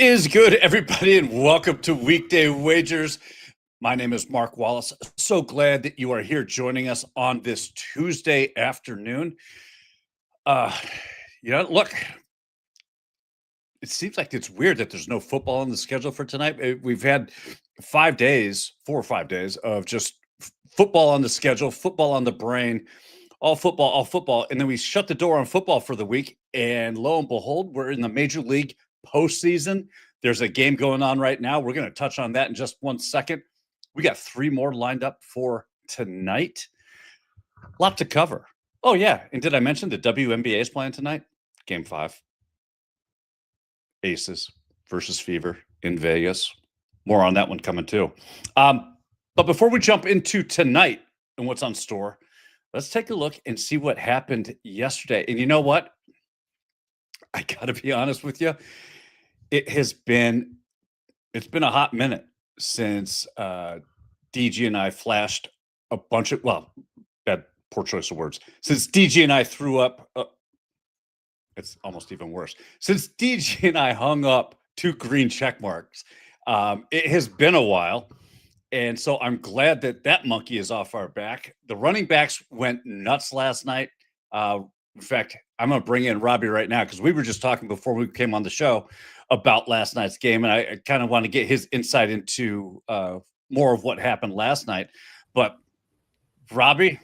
Is good, everybody, and welcome to Weekday Wagers. My name is Mark Wallace. So glad that you are here joining us on this Tuesday afternoon. Look, it seems like it's weird that there's no football on the schedule for tonight. We've had 4 or 5 days of just football on the schedule, football on the brain, all football. And then we shut the door on football for the week. And lo and behold, we're in the Major League postseason. There's a game going on right now. We're going to touch on that in just 1 second. We got 3 more lined up for tonight. A lot to cover. Oh, yeah. And did I mention the WNBA is playing tonight? Game 5. Aces versus Fever in Vegas. More on that one coming too. But before we jump into tonight and what's on store, let's take a look and see what happened yesterday. And you know what? I got to be honest with you. It's been a hot minute since DG and I flashed a bunch of, poor choice of words. Since DG and I threw up, it's almost even worse. Since DG and I hung up 2 green check marks, it has been a while. And so I'm glad that monkey is off our back. The running backs went nuts last night. In fact, I'm going to bring in Robbie right now because we were just talking before we came on the show about last night's game, and I kind of want to get his insight into more of what happened last night. But Robbie,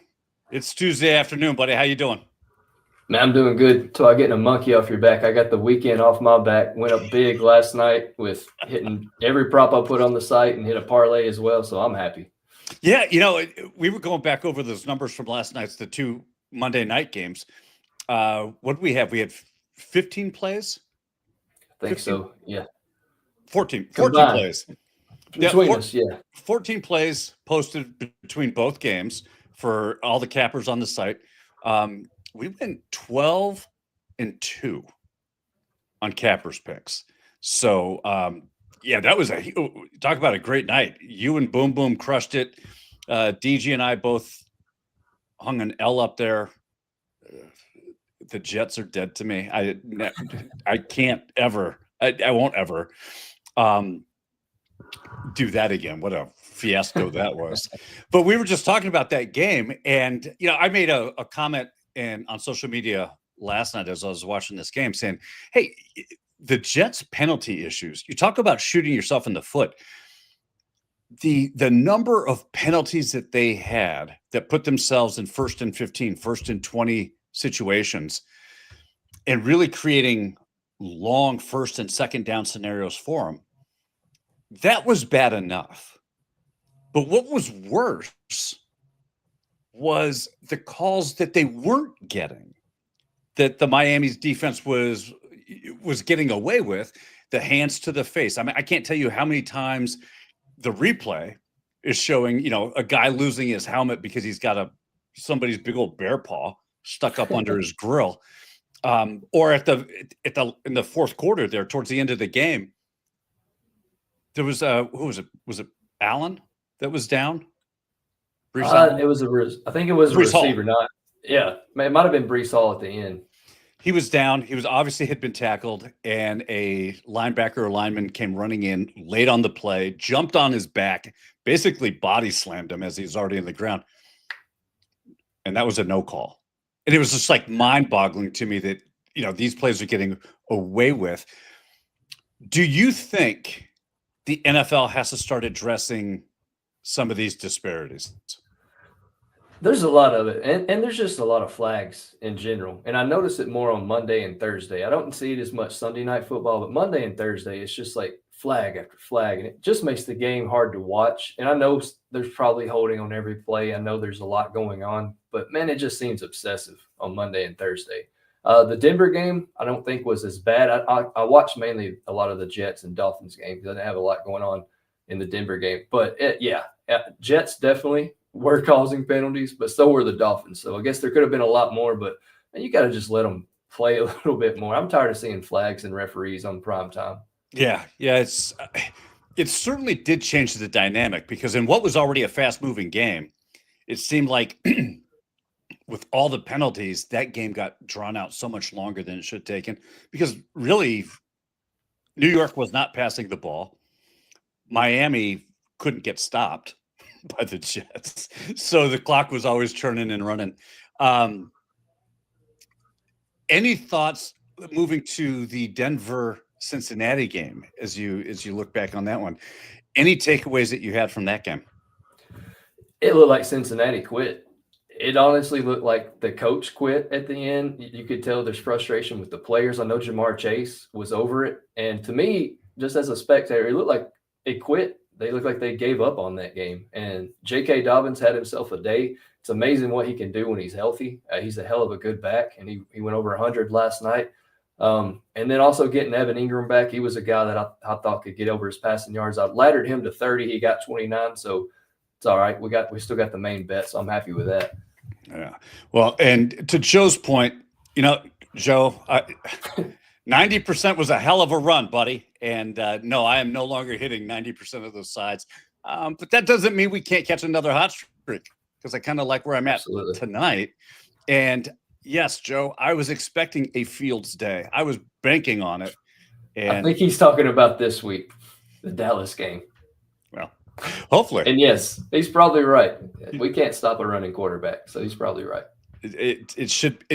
it's Tuesday afternoon, buddy. How you doing? Man, I'm doing good until I get a monkey off your back. I got the weekend off my back. Went up big last night with hitting every prop I put on the site and hit a parlay as well, so I'm happy. Yeah, we were going back over those numbers from last night's, the 2 Monday night games. What did we have? We had 15 plays? I think 15? So, yeah. 14 plays. Between us, yeah. 14 plays posted between both games for all the cappers on the site. We went 12-2 on cappers picks. So, that was talk about a great night. You and Boom Boom crushed it. DG and I both hung an L up there. The Jets are dead to me. I can't ever. I won't ever do that again. What a fiasco that was. But we were just talking about that game, and I made a comment on social media last night as I was watching this game, saying, "Hey, the Jets' penalty issues. You talk about shooting yourself in the foot. The number of penalties that they had that put themselves in 1st and 15, 1st and 20 situations, and really creating long 1st and 2nd down scenarios for them, that was bad enough. But what was worse was the calls that they weren't getting, that the Miami's defense was getting away with, the hands to the face. I mean, I can't tell you how many times the replay is showing, a guy losing his helmet because he's got somebody's big old bear paw stuck up under his grill. Or in the 4th quarter there, towards the end of the game, there was who was it? Was it Allen that was down? I think it was a receiver, not. Yeah, it might have been Brees Hall at the end. He was down. He was obviously had been tackled, and a linebacker or lineman came running in, laid on the play, jumped on his back, basically body slammed him as he was already in the ground. And that was a no call. And it was just like mind-boggling to me that, these plays are getting away with. Do you think the NFL has to start addressing some of these disparities? There's a lot of it, and there's just a lot of flags in general. And I notice it more on Monday and Thursday. I don't see it as much Sunday night football, but Monday and Thursday, it's just like flag after flag, and it just makes the game hard to watch. And I know there's probably holding on every play. I know there's a lot going on, but man, it just seems obsessive on Monday and Thursday. The Denver game, I don't think was as bad. I watched mainly a lot of the Jets and Dolphins game because I didn't have a lot going on in the Denver game. But Jets definitely were causing penalties, but so were the Dolphins. So I guess there could have been a lot more, but you got to just let them play a little bit more. I'm tired of seeing flags and referees on prime time. Yeah, it certainly did change the dynamic, because in what was already a fast-moving game, it seemed like with all the penalties, that game got drawn out so much longer than it should have taken, because really New York was not passing the ball. Miami couldn't get stopped by the Jets. So the clock was always turning and running. Any thoughts moving to the Denver-Cincinnati game as you look back on that one? Any takeaways that you had from that game? It looked like Cincinnati quit. It honestly looked like the coach quit at the end. You could tell there's frustration with the players. I know Jamar Chase was over it. And to me, just as a spectator, it looked like it quit. They looked like they gave up on that game. And J.K. Dobbins had himself a day. It's amazing what he can do when he's healthy. He's a hell of a good back, and he went over 100 last night. And then also getting Evan Ingram back, he was a guy that I thought could get over his passing yards. I laddered him to 30. He got 29, so it's all right. We still got the main bet, so I'm happy with that. Yeah. Well, and to Joe's point, Joe, 90% was a hell of a run, buddy. And no, I am no longer hitting 90% of those sides. But that doesn't mean we can't catch another hot streak, because I kind of like where I'm at tonight. And yes, Joe, I was expecting a Fields day. I was banking on it. And I think he's talking about this week, the Dallas game. Well, hopefully. And yes, he's probably right. We can't stop a running quarterback, so he's probably right. It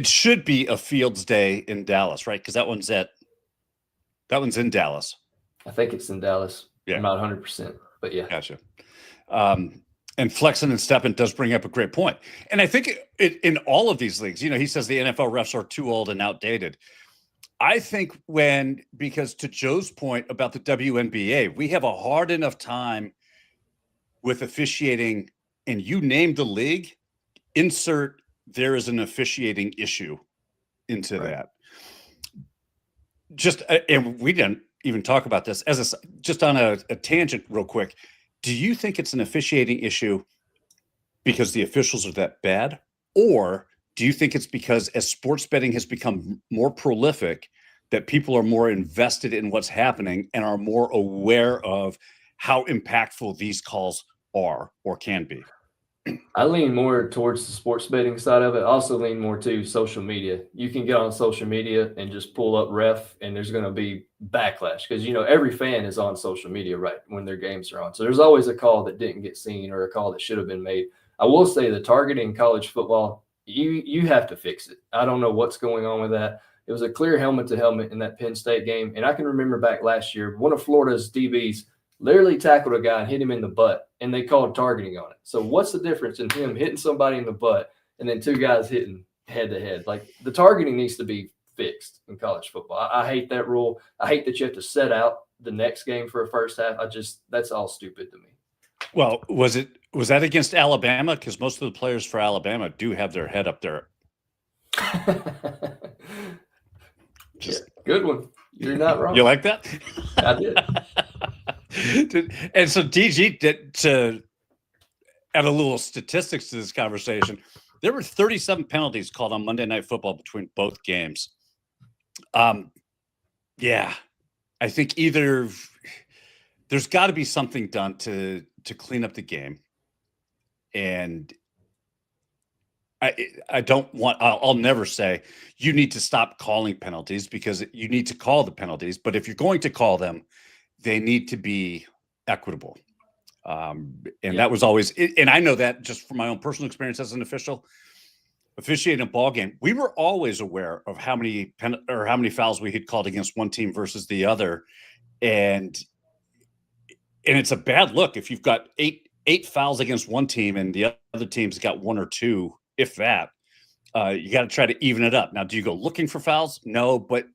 should be a Fields day in Dallas, right? Because that one's in Dallas. I think it's in Dallas. Yeah. I'm not 100%, but yeah. Gotcha. And flexing and stepping does bring up a great point. And I think in all of these leagues, he says the NFL refs are too old and outdated. I think because to Joe's point about the WNBA, we have a hard enough time with officiating, and you named the league, insert there is an officiating issue into that. And we didn't even talk about this just on a tangent real quick. Do you think it's an officiating issue because the officials are that bad? Or do you think it's because as sports betting has become more prolific, that people are more invested in what's happening and are more aware of how impactful these calls are or can be? I lean more towards the sports betting side of it. I also lean more to social media. You can get on social media and just pull up ref, and there's going to be backlash because, every fan is on social media right when their games are on. So there's always a call that didn't get seen or a call that should have been made. I will say the targeting in college football, you have to fix it. I don't know what's going on with that. It was a clear helmet to helmet in that Penn State game. And I can remember back last year, one of Florida's DBs literally tackled a guy and hit him in the butt, and they called targeting on it. So what's the difference in him hitting somebody in the butt and then two guys hitting head to head? Like, the targeting needs to be fixed in college football. I hate that rule. I hate that you have to set out the next game for a first half. That's all stupid to me. Well, was that against Alabama? Because most of the players for Alabama do have their head up there. Good one. You're not wrong. You like that? I did. And so DG did, to add a little statistics to this conversation, there were 37 penalties called on Monday Night Football between both games. Yeah, I think either there's got to be something done to clean up the game. And I'll never say you need to stop calling penalties, because you need to call the penalties. But if you're going to call them, they need to be equitable. That was always, and I know that just from my own personal experience as an official, officiating a ball game, we were always aware of how many fouls we had called against one team versus the other. And it's a bad look if you've got eight fouls against one team and the other team's got one or two, if that. You got to try to even it up. Now, do you go looking for fouls? No, but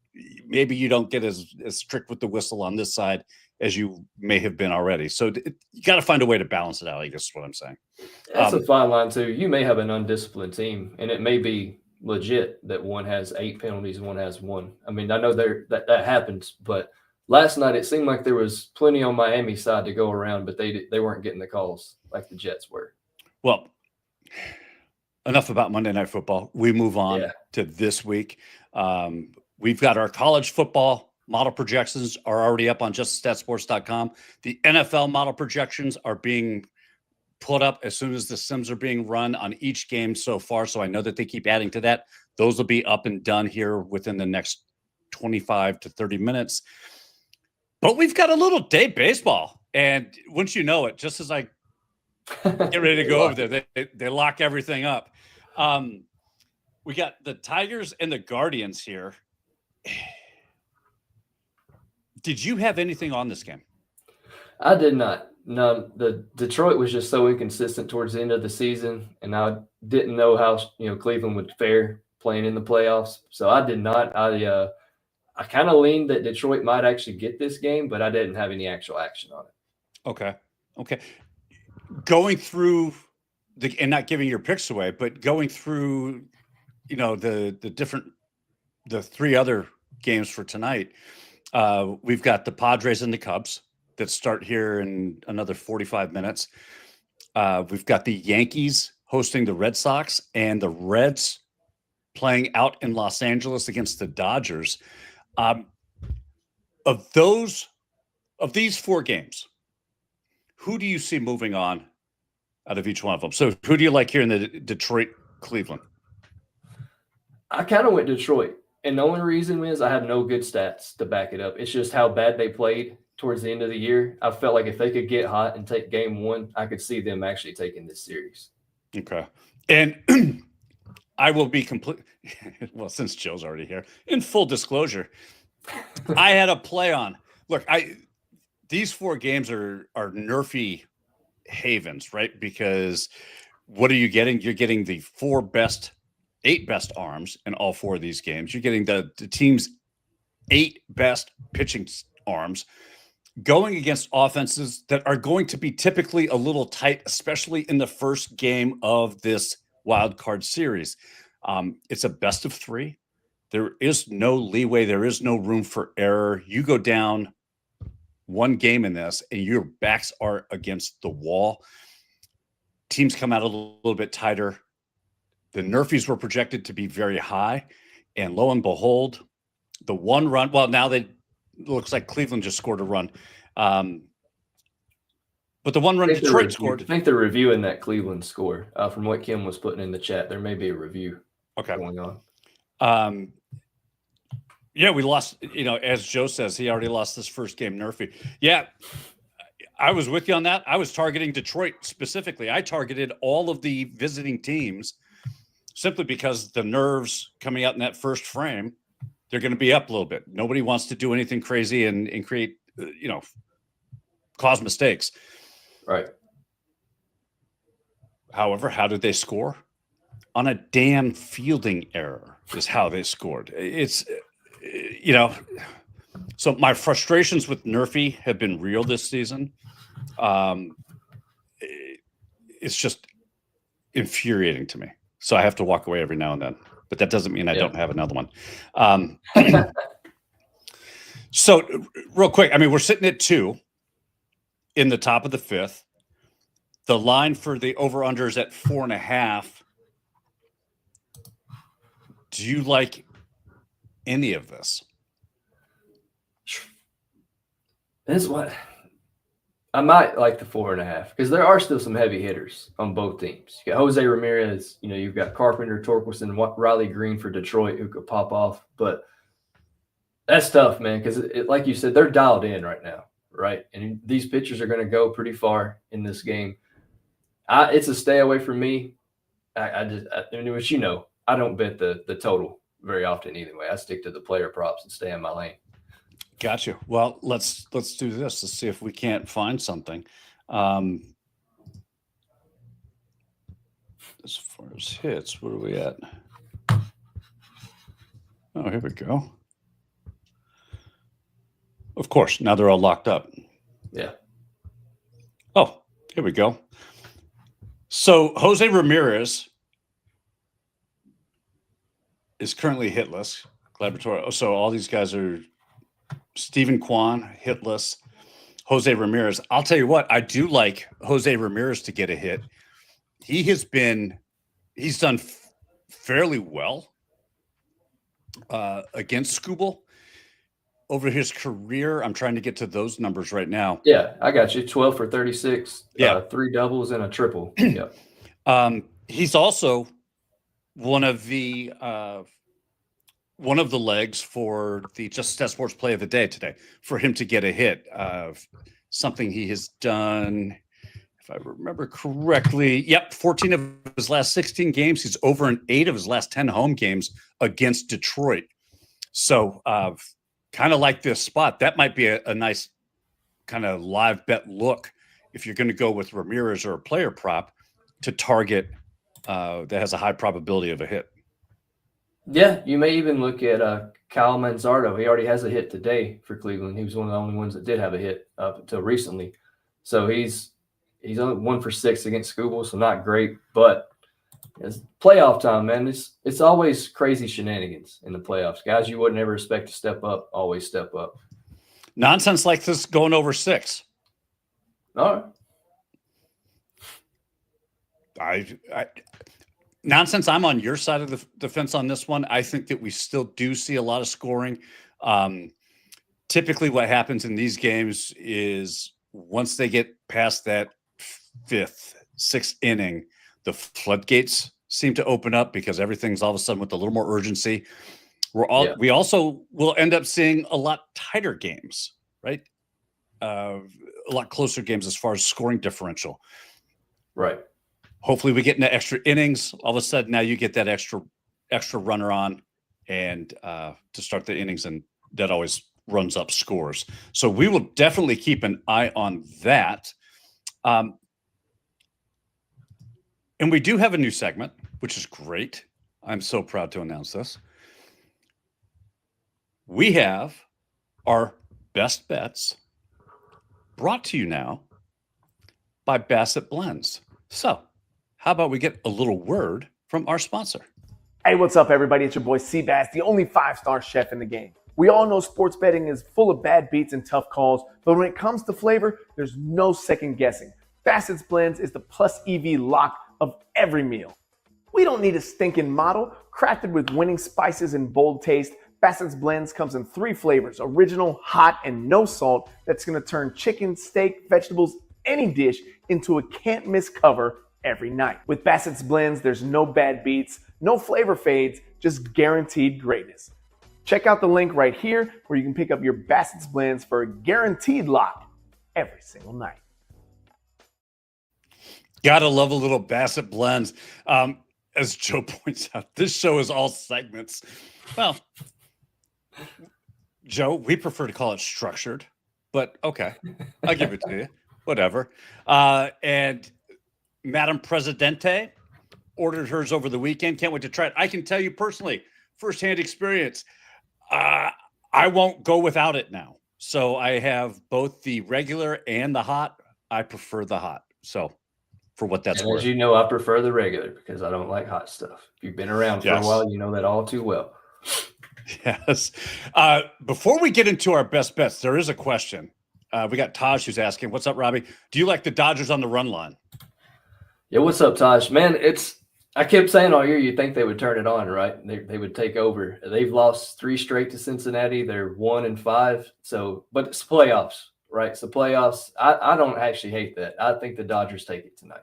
maybe you don't get as strict with the whistle on this side as you may have been already. So you got to find a way to balance it out, I guess is what I'm saying. That's a fine line too. You may have an undisciplined team, and it may be legit that one has 8 penalties and one has 1. I mean, I know that happens, but last night it seemed like there was plenty on Miami's side to go around, but they weren't getting the calls like the Jets were. Well, enough about Monday Night Football. We move on to this week. We've got our college football model projections are already up on juststatsports.com. The NFL model projections are being put up as soon as the sims are being run on each game so far. So I know that they keep adding to that. Those will be up and done here within the next 25 to 30 minutes. But we've got a little day baseball. And once you know it, just as I get ready to go over there, they lock everything up. We got the Tigers and the Guardians here. Did you have anything on this game? I did not. No, the Detroit was just so inconsistent towards the end of the season, and I didn't know how Cleveland would fare playing in the playoffs. So I did not. I kind of leaned that Detroit might actually get this game, but I didn't have any actual action on it. Okay. Going through and not giving your picks away, but going through, the three other games for tonight. We've got the Padres and the Cubs that start here in another 45 minutes. We've got the Yankees hosting the Red Sox and the Reds playing out in Los Angeles against the Dodgers. Of these four games, who do you see moving on out of each one of them? So who do you like here in the Detroit-Cleveland? I kind of went Detroit. And the only reason is I have no good stats to back it up. It's just how bad they played towards the end of the year. I felt like if they could get hot and take game one, I could see them actually taking this series. Okay. And I will be well, since Joe's already here, in full disclosure, I had a play on. Look, these four games are NRFI havens, right? Because what are you getting? You're getting the 8 best arms in all four of these games. You're getting the team's 8 best pitching arms going against offenses that are going to be typically a little tight, especially in the first game of this wild card series. It's a best of 3. There is no leeway. There is no room for error. You go down one game in this and your backs are against the wall. Teams come out a little bit tighter. The NRFIs were projected to be very high, and lo and behold, the one run. Well, now it looks like Cleveland just scored a run, but the one run Detroit scored. I think they're reviewing that Cleveland score from what Kim was putting in the chat. There may be a review going on. Yeah, we lost. As Joe says, he already lost this first game. NRFI. Yeah, I was with you on that. I was targeting Detroit specifically. I targeted all of the visiting teams. Simply because the nerves coming out in that first frame, they're going to be up a little bit. Nobody wants to do anything crazy and create, cause mistakes. Right. However, how did they score? On a damn fielding error is how they scored. It's, so my frustrations with NRFI have been real this season. It's just infuriating to me. So I have to walk away every now and then, but that doesn't mean I don't have another one. So real quick, we're sitting at 2 in the top of the 5th. The line for the over-under is at 4.5. Do you like any of this? This is what I might like the 4.5 because there are still some heavy hitters on both teams. You got Jose Ramirez, you've got Carpenter, Torkelson, Riley Green for Detroit who could pop off. But that's tough, man, because like you said, they're dialed in right now, right? And these pitchers are going to go pretty far in this game. It's a stay away from me. I don't bet the total very often either way. I stick to the player props and stay in my lane. Got you. Well, let's do this. Let's see if we can't find something. As far as hits, where are we at? Oh, here we go. Of course, now they're all locked up. Yeah. Oh, here we go. So Jose Ramirez is currently hitless. Laboratory. So all these guys are Stephen Kwan, hitless. Jose Ramirez. I'll tell you what, I do like Jose Ramirez to get a hit. He's done fairly well against Skubal over his career. I'm trying to get to those numbers right now. Yeah, I got you. 12 for 36. Yeah. 3 doubles and a triple. Yeah. He's also one of the one of the legs for the Just Stat Sports play of the day today for him to get a hit. Something he has done, if I remember correctly, 14 of his last 16 games. He's over in 8 of his last 10 home games against Detroit. So kind of like this spot, that might be a nice kind of live bet look if you're going to go with Ramirez or a player prop to target that has a high probability of a hit. Yeah, you may even look at Kyle Manzardo. He already has a hit today for Cleveland. He was one of the only ones that did have a hit up until recently. So he's only 1 for 6 against Scooble, so not great. But it's playoff time, man. It's always crazy shenanigans in the playoffs. Guys you wouldn't ever expect to step up always step up. Nonsense like this going over 6. All right. Nonsense, I'm on your side of the fence on this one. I think that we still do see a lot of scoring. Typically what happens in these games is once they get past that 5th, 6th inning, the floodgates seem to open up because everything's all of a sudden with a little more urgency. We also will end up seeing a lot tighter games, right? A lot closer games as far as scoring differential. Right. Hopefully we get into extra innings. All of a sudden now you get that extra runner on and to start the innings, and that always runs up scores. So we will definitely keep an eye on that. And we do have a new segment, which is great. I'm so proud to announce this. We have our best bets brought to you now by Bassett Blends. So how about we get a little word from our sponsor? Hey, what's up, everybody? It's your boy Seabass, the only 5-star chef in the game. We all know sports betting is full of bad beats and tough calls, but when it comes to flavor, there's no second guessing. Bassett's Blends is the plus EV lock of every meal. We don't need a stinking model. Crafted with winning spices and bold taste, Bassett's Blends comes in 3 flavors: original, hot, and no salt. That's going to turn chicken, steak, vegetables, any dish into a can't miss cover every night. With Bassett's Blends, there's no bad beats, no flavor fades, just guaranteed greatness. Check out the link right here where you can pick up your Bassett's Blends for a guaranteed lock every single night. Gotta love a little Bassett Blends. As Joe points out, this show is all segments. Well, Joe, we prefer to call it structured, but okay, I'll give it to you. Whatever. And Madam Presidente ordered hers over the weekend. Can't wait to try it. I can tell you personally, firsthand experience, I won't go without it now. So I have both the regular and the hot. I prefer the hot. So for what that's worth. As you know, I prefer the regular because I don't like hot stuff. If you've been around for a while, you know that all too well. Yes. Before we get into our best bets, there is a question. We got Taj who's asking, what's up, Robbie? Do you like the Dodgers on the run line? Yeah, what's up, Taj? Man, I kept saying all year you'd think they would turn it on, right? They would take over. They've lost 3 straight to Cincinnati. They're 1-5. So, but it's playoffs, right? So playoffs. I don't actually hate that. I think the Dodgers take it tonight.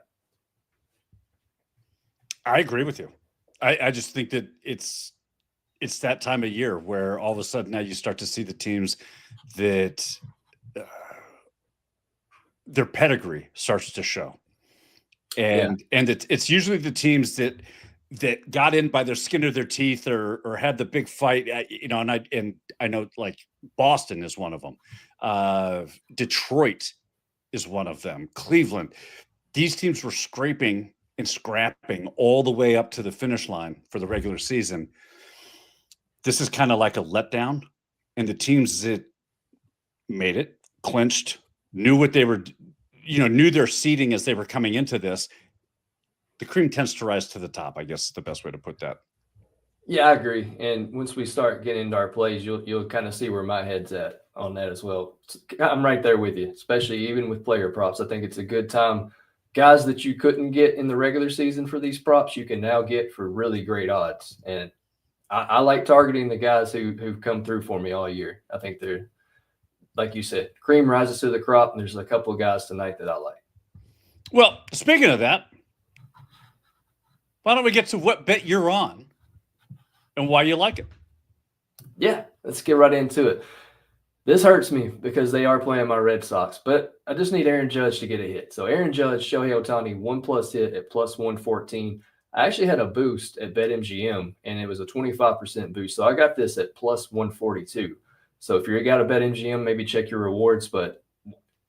I agree with you. I just think that it's that time of year where all of a sudden now you start to see the teams that their pedigree starts to show. And it's usually the teams that got in by their skin of their teeth or had the big fight, and I know like Boston is one of them. Detroit is one of them. Cleveland. These teams were scraping and scrapping all the way up to the finish line for the regular season. This is kind of like a letdown, and the teams that made it, clinched, knew what they were, knew their seeding as they were coming into this. The cream tends to rise to the top, I guess is the best way to put that. Yeah, I agree. And once we start getting into our plays, you'll kind of see where my head's at on that as well. I'm right there with you, especially even with player props. I think it's a good time. Guys that you couldn't get in the regular season for these props, you can now get for really great odds. And I like targeting the guys who've come through for me all year. I think they're, like you said, cream rises to the crop, and there's a couple of guys tonight that I like. Well, speaking of that, why don't we get to what bet you're on and why you like it? Yeah, let's get right into it. This hurts me because they are playing my Red Sox, but I just need Aaron Judge to get a hit. So Aaron Judge, Shohei Ohtani, 1+ hit at plus 114. I actually had a boost at BetMGM, and it was a 25% boost. So I got this at plus 142. So if you're got a BetMGM, maybe check your rewards. But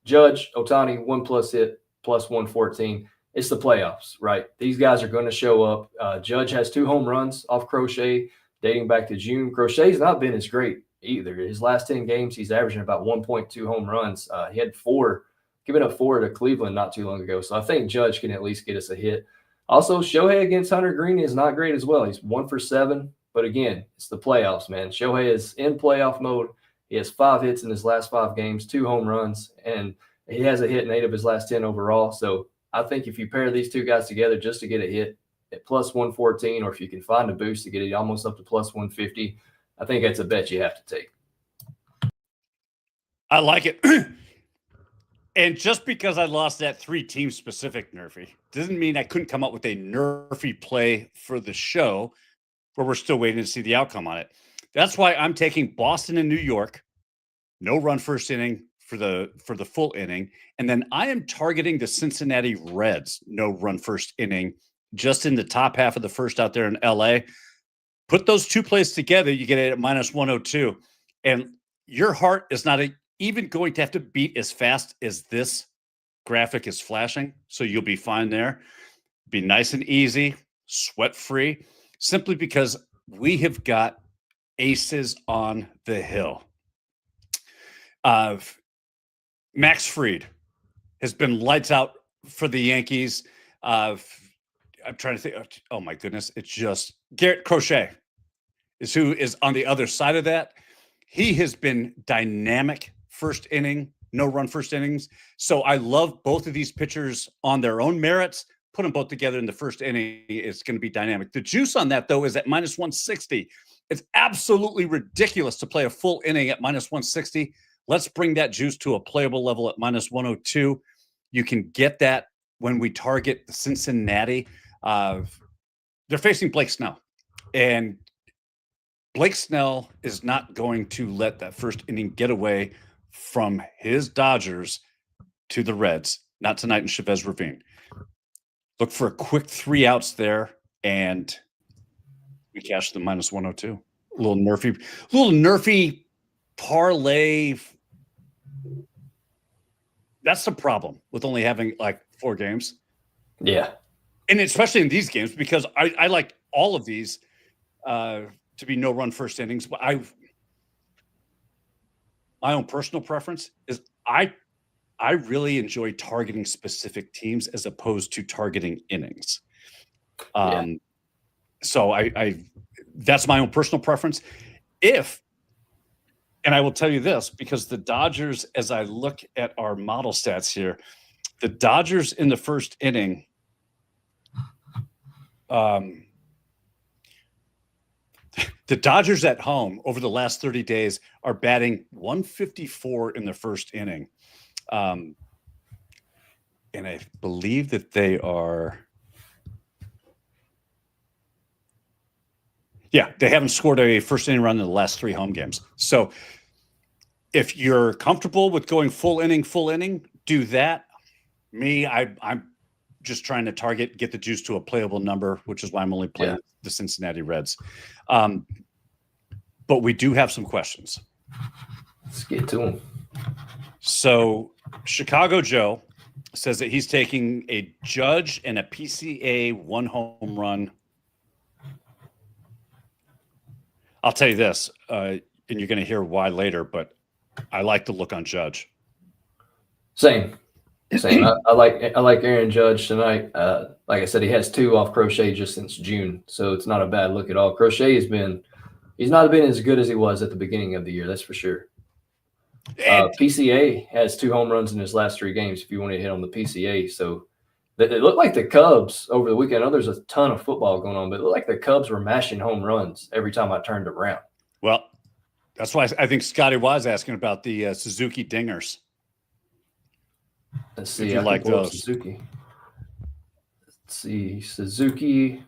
Judge, Ohtani, 1+ hit, plus 114. It's the playoffs, right? These guys are going to show up. Judge has 2 home runs off Crochet dating back to June. Crochet's not been as great either. His last 10 games, he's averaging about 1.2 home runs. He had 4, giving up 4 to Cleveland not too long ago. So I think Judge can at least get us a hit. Also, Shohei against Hunter Green is not great as well. He's 1 for 7. But again, it's the playoffs, man. Shohei is in playoff mode. He has 5 hits in his last 5 games, 2 home runs, and he has a hit in 8 of his last 10 overall. So I think if you pair these 2 guys together just to get a hit at plus 114, or if you can find a boost to get it almost up to plus 150, I think that's a bet you have to take. I like it. And just because I lost that 3-team specific NRFI doesn't mean I couldn't come up with a NRFI play for the show where we're still waiting to see the outcome on it. That's why I'm taking Boston and New York, no run first inning for the full inning. And then I am targeting the Cincinnati Reds, no run first inning, just in the top half of the first out there in LA. Put those 2 plays together, you get it at minus 102. And your heart is not even going to have to beat as fast as this graphic is flashing. So you'll be fine there. Be nice and easy, sweat free, simply because we have got aces on the hill. Max Fried has been lights out for the Yankees. I'm trying to think. Oh my goodness. It's just Garrett Crochet is who is on the other side of that. He has been dynamic first inning, no run first innings. So I love both of these pitchers on their own merits. Put them both together in the first inning. It's going to be dynamic. The juice on that, though, is at minus 160. It's absolutely ridiculous to play a full inning at minus 160. Let's bring that juice to a playable level at minus 102. You can get that when we target Cincinnati. They're facing Blake Snell. And Blake Snell is not going to let that first inning get away from his Dodgers to the Reds. Not tonight in Chavez Ravine. Look for a quick 3 outs there, and we cash the minus 102. A little NRFI parlay. That's the problem with only having like 4 games. Yeah. And especially in these games, because I like all of these to be no run first innings. But my own personal preference is I really enjoy targeting specific teams as opposed to targeting innings. So I that's my own personal preference. And I will tell you this, because the Dodgers, as I look at our model stats here, the Dodgers in the first inning, the Dodgers at home over the last 30 days are batting 154 in the first inning. And I believe that they are. Yeah, they haven't scored a first inning run in the last 3 home games. So if you're comfortable with going full inning, do that. I'm just trying to get the juice to a playable number, which is why I'm only playing the Cincinnati Reds. But we do have some questions. Let's get to them. So Chicago Joe says that he's taking a Judge and a PCA 1 home run. I'll tell you this, and you're going to hear why later, but I like the look on Judge. Same. I like Aaron Judge tonight. Like I said, he has 2 off Crochet just since June, so it's not a bad look at all. Crochet he's not been as good as he was at the beginning of the year, that's for sure. PCA has 2 home runs in his last 3 games. If you want to hit on the PCA, so it looked like the Cubs over the weekend. I know there's a ton of football going on, but it looked like the Cubs were mashing home runs every time I turned around. Well, that's why I think Scotty was asking about the Suzuki dingers. Let's see. You like those? Suzuki. Let's see. Suzuki.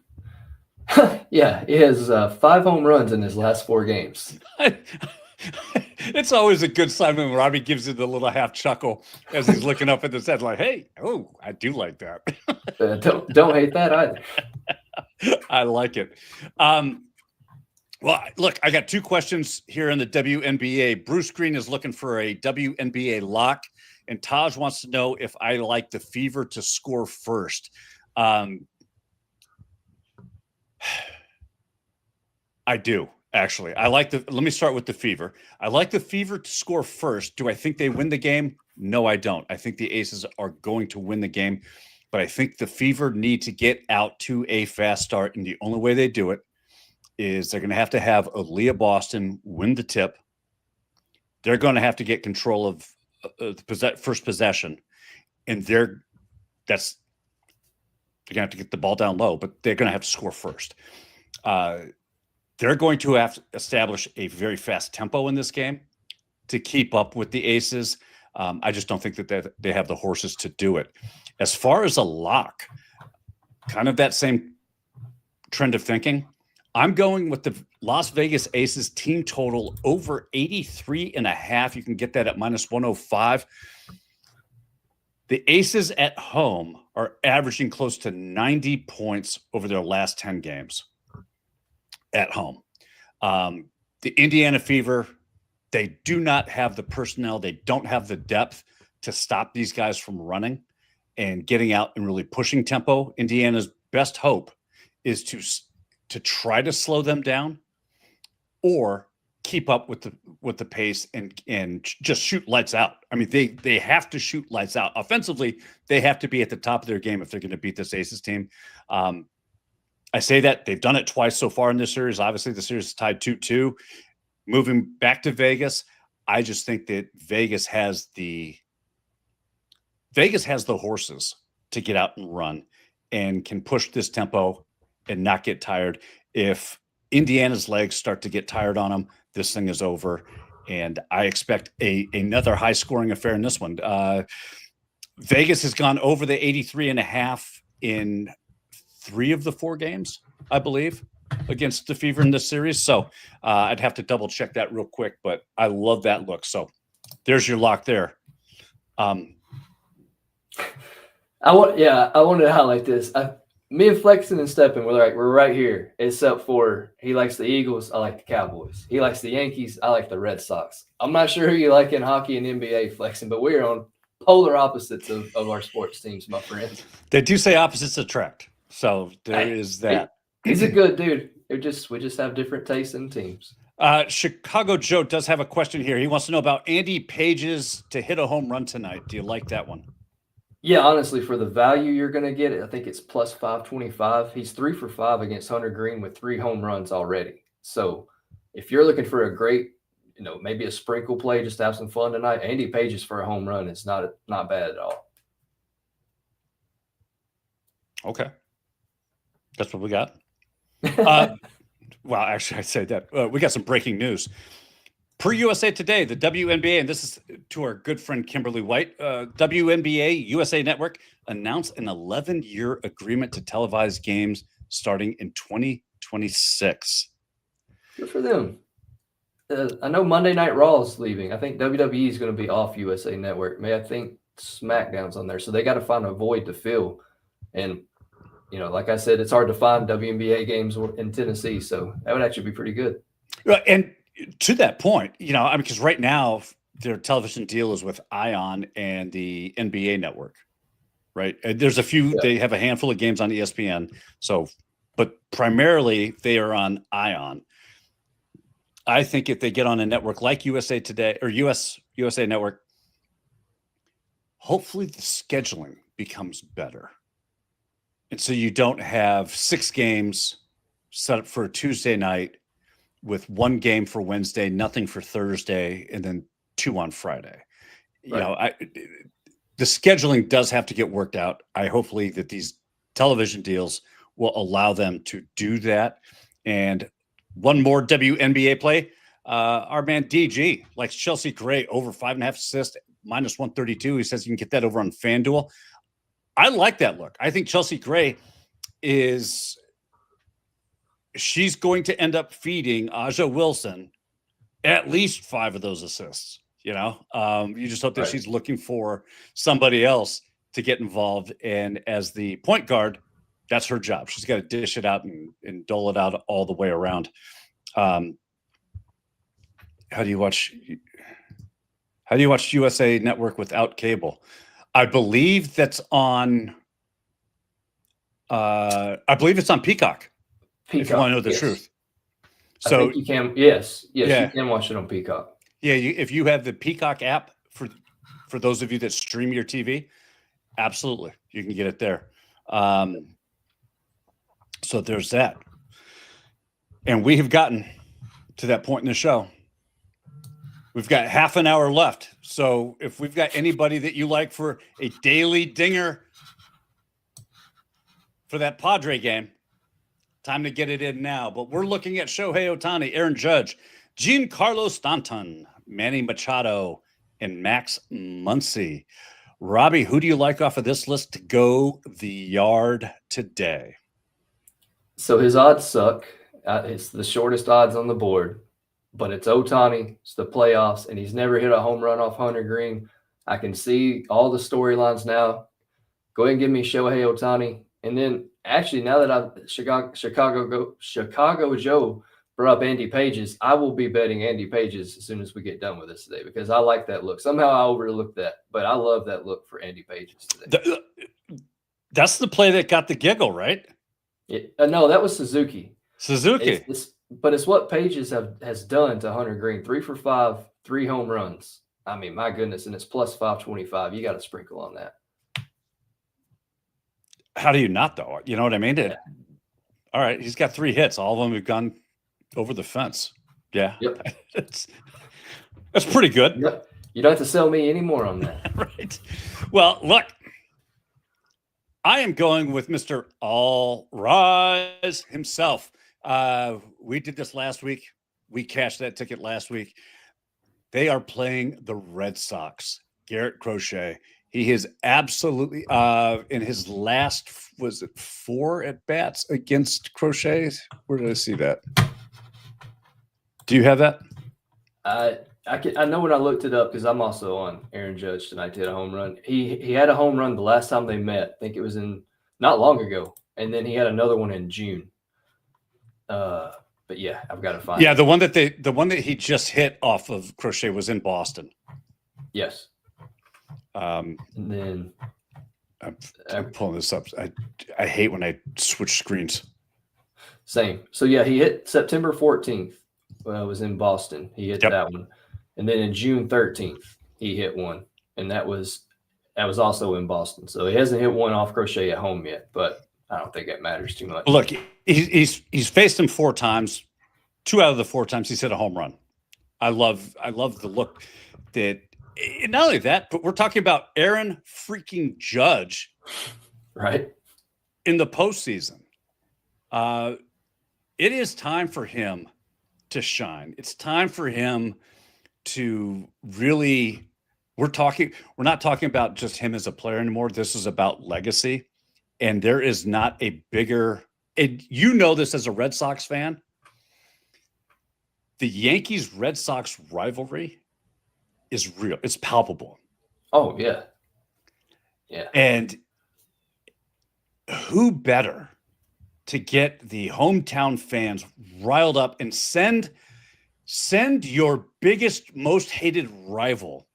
Yeah, he has 5 home runs in his last 4 games. It's always a good sign when Robbie gives you the little half chuckle as he's looking up at the set, like, "Hey, oh, I do like that." Don't hate that either. I like it. Well, look, I got 2 questions here in the WNBA. Bruce Green is looking for a WNBA lock, and Taj wants to know if I like the Fever to score first. I do, actually. Let me start with the Fever. I like the Fever to score first. Do I think they win the game? No, I don't. I think the Aces are going to win the game, but I think the Fever need to get out to a fast start, and the only way they do it is they're going to have Aaliyah Boston win the tip. They're going to have to get control of the first possession, and they're going to have to get the ball down low, but they're going to have to score first. They're going to have to establish a very fast tempo in this game to keep up with the Aces. I just don't think that they have the horses to do it. As far as a lock, kind of that same trend of thinking, I'm going with the Las Vegas Aces team total over 83.5. You can get that at -105. The Aces at home are averaging close to 90 points over their last 10 games at home. The Indiana Fever, they do not have the personnel. They don't have the depth to stop these guys from running and getting out and really pushing tempo. Indiana's best hope is to try to slow them down or keep up with the pace and just shoot lights out. I mean, they have to shoot lights out. Offensively, they have to be at the top of their game if they're going to beat this Aces team. I say that they've done it twice so far in this series. Obviously, the series is tied 2-2. Moving back to Vegas, I just think that Vegas has the horses to get out and run and can push this tempo and not get tired. If Indiana's legs start to get tired on them, this thing is over. And I expect another high-scoring affair in this one. Vegas has gone over the 83.5 in 3 of the 4 games, I believe, against the Fever in this series. So I'd have to double-check that real quick, but I love that look. So there's your lock there. I wanted to highlight this. Me and Flexen and Steppen, we're right here, except for he likes the Eagles, I like the Cowboys. He likes the Yankees, I like the Red Sox. I'm not sure who you like in hockey and NBA, Flexen, but we're on polar opposites of our sports teams, my friend. They do say opposites attract, so there is that. He's a good dude. We just have different tastes in teams. Chicago Joe does have a question here. He wants to know about Andy Page's to hit a home run tonight. Do you like that one? Yeah, honestly, for the value you're going to get, I think it's plus 525. He's 3 for 5 against Hunter Green with 3 home runs already. So if you're looking for a great, maybe a sprinkle play just to have some fun tonight, Andy Page's for a home run is not bad at all. Okay. That's what we got. Well, actually, I'd say that. We got some breaking news. Per USA Today, the WNBA, and this is to our good friend Kimberly White, WNBA USA Network announced an 11-year agreement to televise games starting in 2026. Good for them. I know Monday Night Raw is leaving. I think WWE is going to be off USA Network. I think SmackDown's on there, so they got to find a void to fill. And, like I said, it's hard to find WNBA games in Tennessee, so that would actually be pretty good. And to that point, because right now their television deal is with ION and the NBA network, right? There's a few, They have a handful of games on ESPN. So, but primarily they are on ION. I think if they get on a network like USA Today or USA Network, hopefully the scheduling becomes better. And so you don't have 6 games set up for a Tuesday night with 1 game for Wednesday, nothing for Thursday, and then 2 on Friday. Right. The scheduling does have to get worked out. Hopefully that these television deals will allow them to do that. And one more WNBA play. Our man DG likes Chelsea Gray over 5.5 assists, -132. He says you can get that over on FanDuel. I like that look. I think Chelsea Gray is she's going to end up feeding Aja Wilson at least 5 of those assists. You just hope that Right. she's looking for somebody else to get involved. And as the point guard, that's her job. She's got to dish it out and dole it out all the way around. How do you watch USA Network without cable? I believe that's on. I believe it's on Peacock. If you want to know the truth. I So think you can. Yes, Yeah. you can watch it on Peacock. yeah, if you have the Peacock app for those of you that stream your TV, absolutely, you can get it there. So there's that. And we have gotten to that point in the show. We've got half an hour left. So if we've got anybody that you like for a daily dinger for that Padre game, time to get it in now. But we're looking at Shohei Ohtani, Aaron Judge, Giancarlo Stanton, Manny Machado, and Max Muncy. Robbie, who do you like off of this list to go the yard today? So his odds suck. It's the shortest odds on the board, but it's Ohtani. It's the playoffs, and he's never hit a home run off Hunter Green. I can see all the storylines now. Go ahead and give me Shohei Ohtani. And then actually, now that Chicago Joe brought up Andy Pages, I will be betting Andy Pages as soon as we get done with this today because I like that look. Somehow I overlooked that, but I love that look for Andy Pages today. That's the play that got the giggle, right? No, that was Suzuki. Suzuki. But it's what Pages has done to Hunter Green. 3 for 5, 3 home runs. I mean, my goodness, and it's plus 525. You got to sprinkle on that. How do you not, though? You know what I mean? Yeah. All right, he's got 3 hits. All of them have gone over the fence. Yeah. Yep. That's pretty good. Yep. You don't have to sell me any more on that. Right. Well, look, I am going with Mr. All Rise himself. We did this last week. We cashed that ticket last week. They are playing the Red Sox. Garrett Crochet. He is absolutely in his last, was it 4 at bats against Crochet? Where did I see that? Do you have that? I know when I looked it up because I'm also on Aaron Judge tonight to hit a home run. He had a home run the last time they met. I think it was not long ago, and then he had another one in June. But yeah, I've got to find. Yeah, the one that he just hit off of Crochet was in Boston. Yes. And then I'm pulling this up. I hate when I switch screens. Same. So yeah, he hit September 14th. Was in Boston. He hit that one, and then in June 13th he hit one, and that was also in Boston. So he hasn't hit one off Crochet at home yet, but I don't think that matters too much. Look, he's faced him 4 times. 2 out of the 4 times he's hit a home run. I love the look that. Not only that, but we're talking about Aaron freaking Judge, right? In the postseason. It is time for him to shine. It's time for him to really. We're not talking about just him as a player anymore. This is about legacy, and there is not a bigger. And you know this as a Red Sox fan. The Yankees-Red Sox rivalry is real. It's palpable. Oh, yeah. Yeah. And who better to get the hometown fans riled up and send your biggest, most hated rival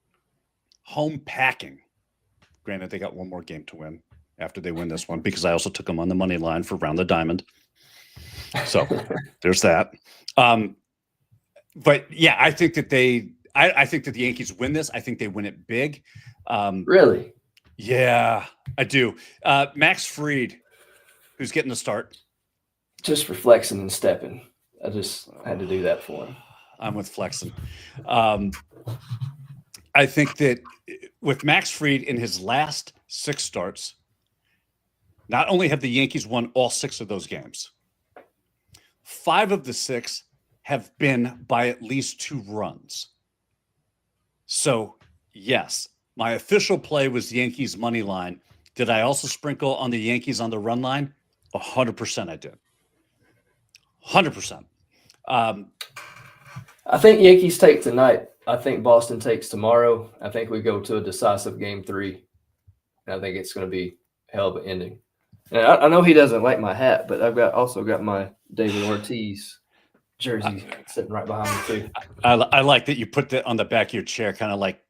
home packing. Granted, they got one more game to win after they win this one because I also took them on the money line for Round the Diamond. So there's that. But yeah, I think that I think that the Yankees win this. I think they win it big. Really? Yeah, I do. Max Fried, who's getting the start. Just for flexing and stepping. I just had to do that for him. I'm with flexing. I think that with Max Fried in his last 6 starts, not only have the Yankees won all 6 of those games, 5 of the 6 have been by at least 2 runs. So, yes, my official play was the Yankees money line. Did I also sprinkle on the Yankees on the run line? 100% I did. 100%. I think Yankees take tonight. I think Boston takes tomorrow. I think we go to a decisive game 3. And I think it's going to be a hell of an ending. And I know he doesn't like my hat, but I've also got my David Ortiz jersey sitting right behind me too. I like that you put that on the back of your chair, kind of like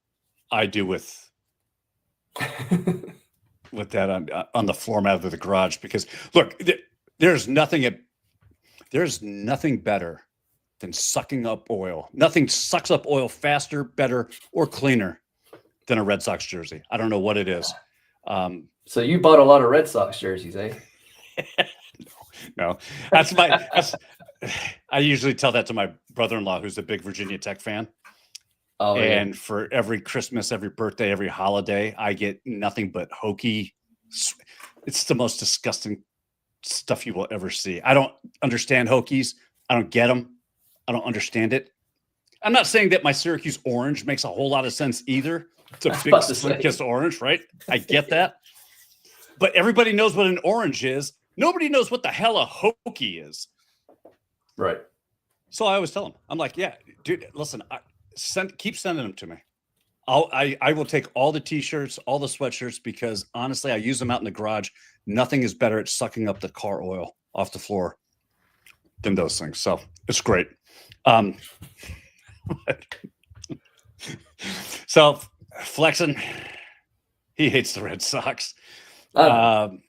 I do with that on the floor mat of the garage. Because look, there's nothing better than sucking up oil. Nothing sucks up oil faster, better, or cleaner than a Red Sox jersey. I don't know what it is. So you bought a lot of Red Sox jerseys, eh? No, I usually tell that to my brother-in-law, who's a big Virginia Tech fan. Oh, and yeah. For every Christmas, every birthday, every holiday, I get nothing but Hokie. It's the most disgusting stuff you will ever see. I don't understand Hokies. I don't get them. I don't understand it. I'm not saying that my Syracuse orange makes a whole lot of sense either. It's a big slick-kissed orange, right? I get that. But everybody knows what an orange is. Nobody knows what the hell a Hokie is. Right. So I always tell them, I'm like, yeah, dude, listen, keep sending them to me. I will take all the T-shirts, all the sweatshirts, because honestly, I use them out in the garage. Nothing is better at sucking up the car oil off the floor than those things. So it's great. So Flexen, he hates the Red Sox. And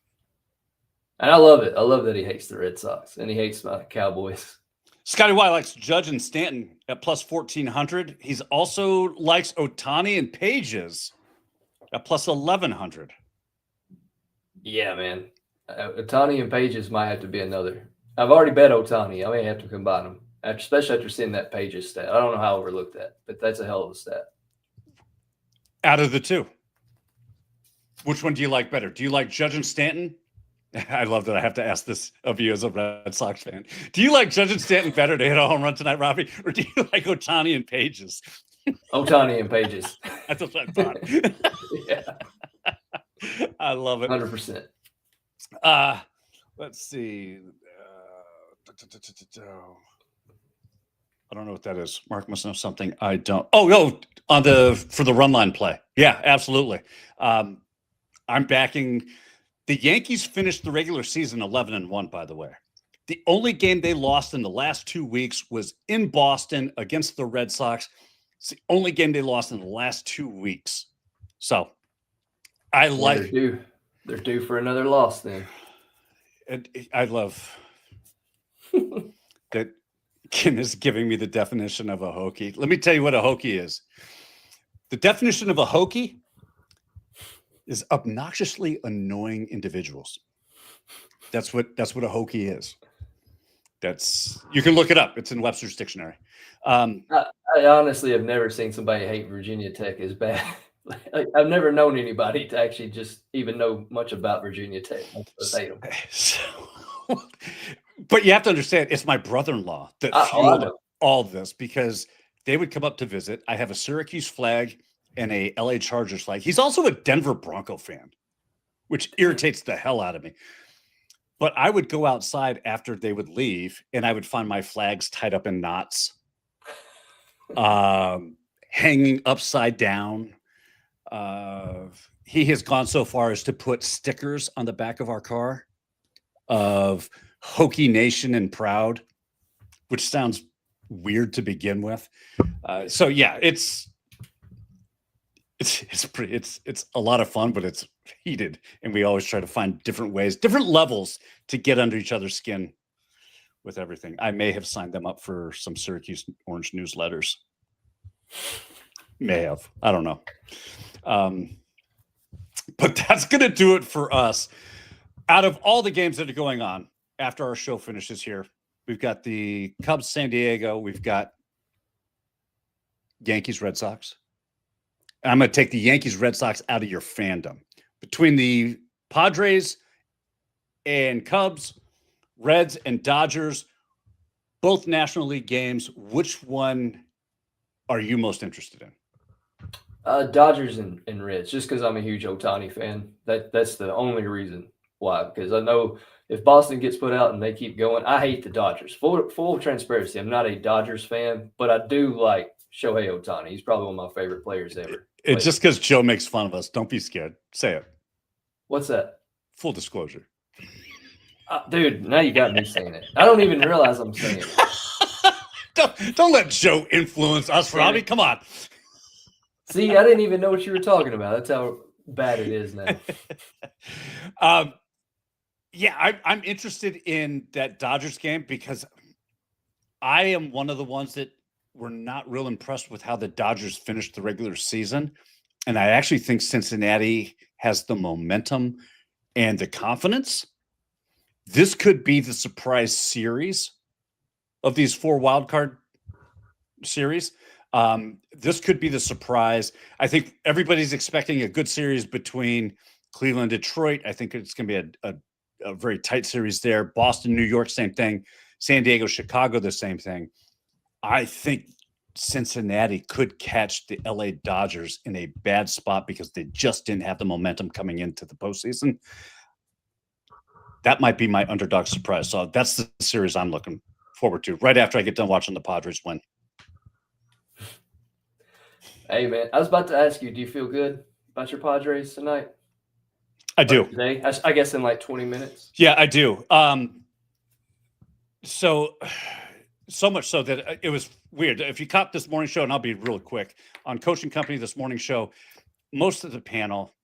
I love it. I love that he hates the Red Sox and he hates my Cowboys. Scotty Y likes Judge and Stanton at plus 1,400. He's also likes Ohtani and Pages at plus 1,100. Yeah, man. Ohtani and Pages might have to be another. I've already bet Ohtani. I may have to combine them, especially after seeing that Pages stat. I don't know how I overlooked that, but that's a hell of a stat. Out of the two, which one do you like better? Do you like Judge and Stanton? I love that I have to ask this of you as a Red Sox fan. Do you like Judge and Stanton better to hit a home run tonight, Robbie? Or do you like Ohtani and Pages? Ohtani and Pages. That's what I thought. Yeah. I love it. 100%. Let's see. I don't know what that is. Mark must know something I don't. Oh, for the run line play. Yeah, absolutely. I'm backing. The Yankees finished the regular season 11-1, by the way. The only game they lost in the last 2 weeks was in Boston against the Red Sox. It's the only game they lost in the last 2 weeks. So I like. They're due for another loss then. And I love that Ken is giving me the definition of a Hokie. Let me tell you what a Hokie is. The definition of a Hokie is obnoxiously annoying individuals. That's what a Hokie is. You can look it up. It's in Webster's dictionary. I honestly have never seen somebody hate Virginia Tech as bad. I've never known anybody to actually just even know much about Virginia Tech. Hate them. But you have to understand, it's my brother-in-law that fueled all this, because they would come up to visit. I have a Syracuse flag and a LA Chargers flag. He's also a Denver Bronco fan, which irritates the hell out of me. But I would go outside after they would leave, and I would find my flags tied up in knots, hanging upside down. He has gone so far as to put stickers on the back of our car of Hokie Nation and Proud, which sounds weird to begin with. So yeah, it's a lot of fun, but it's heated, and we always try to find different ways, different levels to get under each other's skin with everything. I may have signed them up for some Syracuse Orange newsletters. May have. I don't know. But that's going to do it for us. Out of all the games that are going on after our show finishes here, we've got the Cubs, San Diego. We've got Yankees, Red Sox. And I'm going to take the Yankees, Red Sox out of your fandom. Between the Padres and Cubs, Reds and Dodgers, both National League games, which one are you most interested in? Dodgers and Reds, just because I'm a huge Ohtani fan. That's the only reason why. Because I know if Boston gets put out and they keep going, I hate the Dodgers. Full transparency, I'm not a Dodgers fan, but I do like Shohei Ohtani. He's probably one of my favorite players ever. It's just because Joe makes fun of us. Don't be scared. Say it. What's that? Full disclosure. Dude, now you got me saying it. I don't even realize I'm saying it. Don't let Joe influence us, Robbie. Come on. See, I didn't even know what you were talking about. That's how bad it is now. Yeah, I'm interested in that Dodgers game because I am one of the ones that were not real impressed with how the Dodgers finished the regular season. And I actually think Cincinnati has the momentum and the confidence. This could be the surprise series of these 4 wildcard series. This could be the surprise. I think everybody's expecting a good series between Cleveland and Detroit. I think it's going to be a very tight series there. Boston, New York, same thing. San Diego, Chicago, the same thing. I think Cincinnati could catch the LA Dodgers in a bad spot because they just didn't have the momentum coming into the postseason. That might be my underdog surprise. So that's the series I'm looking forward to right after I get done watching the Padres win. Hey, man, I was about to ask you, do you feel good about your Padres tonight? I do. Today? I guess in like 20 minutes. Yeah, I do. So much so that it was weird. If you caught this morning show, and I'll be real quick, on Coaching Company this morning show, most of the panel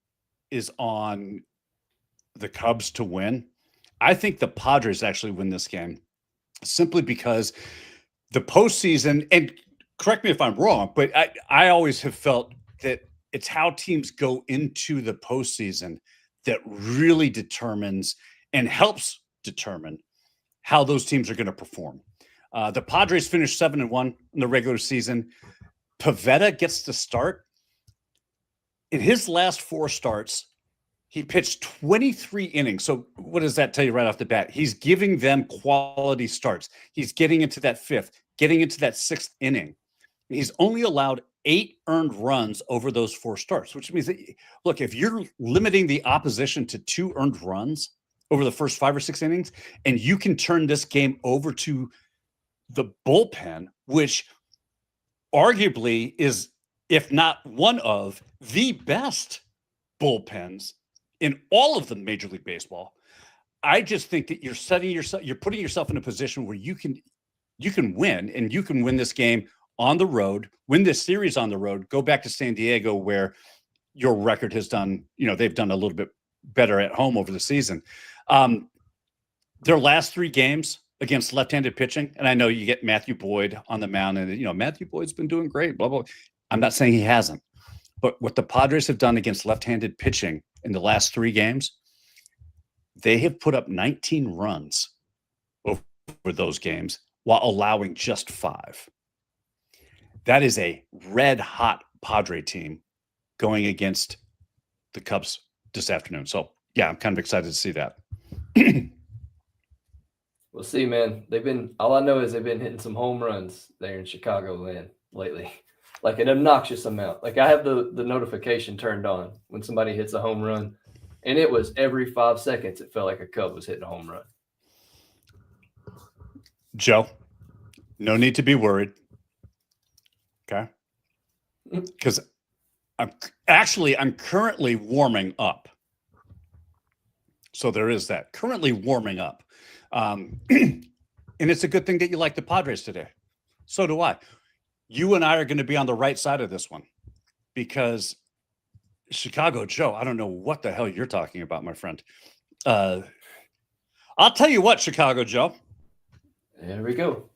is on the Cubs to win. I think the Padres actually win this game simply because the postseason, and correct me if I'm wrong, but I always have felt that it's how teams go into the postseason that really determines and helps determine how those teams are going to perform. The Padres finished 7-1 in the regular season. Pivetta gets the start. In his last 4 starts, he pitched 23 innings. So what does that tell you right off the bat? He's giving them quality starts. He's getting into that 5th, getting into that 6th inning. He's only allowed 8 earned runs over those 4 starts, which means that, look, if you're limiting the opposition to 2 earned runs over the first 5 or 6 innings, and you can turn this game over to the bullpen, which arguably is, if not one of the best bullpens in all of the Major League Baseball, I just think that you're putting yourself in a position where you can win, and you can win this game on the road, win this series on the road, go back to San Diego where your record has done, they've done a little bit better at home over the season. Their last 3 games against left-handed pitching, and I know you get Matthew Boyd on the mound, and Matthew Boyd's been doing great, blah, blah. I'm not saying he hasn't, but what the Padres have done against left-handed pitching in the last 3 games, they have put up 19 runs over those games while allowing just 5. That is a red-hot Padre team going against the Cubs this afternoon. So, yeah, I'm kind of excited to see that. We'll see, man. All I know is they've been hitting some home runs there in Chicagoland lately, like an obnoxious amount. Like I have the notification turned on when somebody hits a home run, and it was every 5 seconds. It felt like a Cub was hitting a home run. Joe, no need to be worried. Okay. Because I'm currently warming up. So there is that. Currently warming up. And it's a good thing that you like the Padres today. So do I. You and I are going to be on the right side of this one because Chicago Joe, I don't know what the hell you're talking about, my friend. I'll tell you what, Chicago Joe. There we go.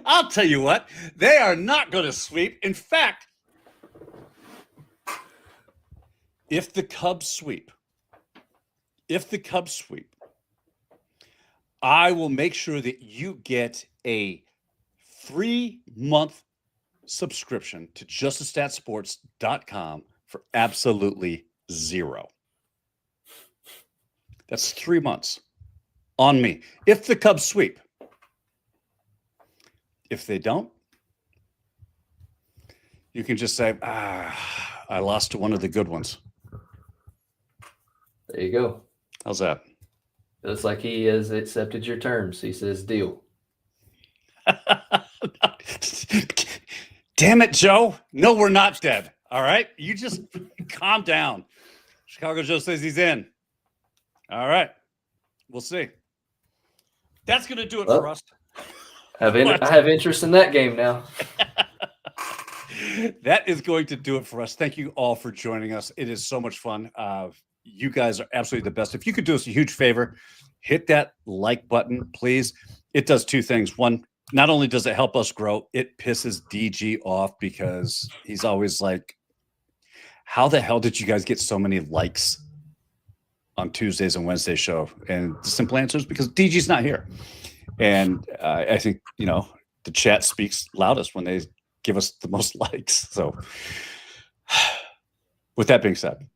I'll tell you what, they are not going to sweep. In fact, if the Cubs sweep, I will make sure that you get a 3-month subscription to JustAStatSports.com for absolutely $0. That's 3 months on me. If the Cubs sweep. If they don't, you can just say, I lost to one of the good ones. There you go. How's that? Looks like he has accepted your terms. He says deal. Damn it, Joe. No, we're not dead. All right. You just calm down. Chicago Joe says he's in. All right. We'll see. That's going to do it for us. I have interest in that game now. That is going to do it for us. Thank you all for joining us. It is so much fun. You guys are absolutely the best. If you could do us a huge favor, hit that like button, please. It does two things. One, not only does it help us grow, it pisses DG off because he's always like, how the hell did you guys get so many likes on Tuesdays and Wednesdays show? And the simple answer is because DG's not here. And I think, the chat speaks loudest when they give us the most likes. So with that being said,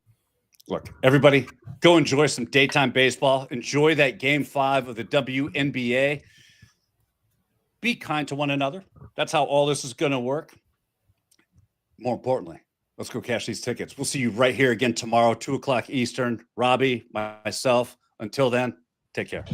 look, everybody, go enjoy some daytime baseball. Enjoy that Game 5 of the WNBA. Be kind to one another. That's how all this is going to work. More importantly, let's go cash these tickets. We'll see you right here again tomorrow, 2 o'clock Eastern. Robbie, myself. Until then, take care.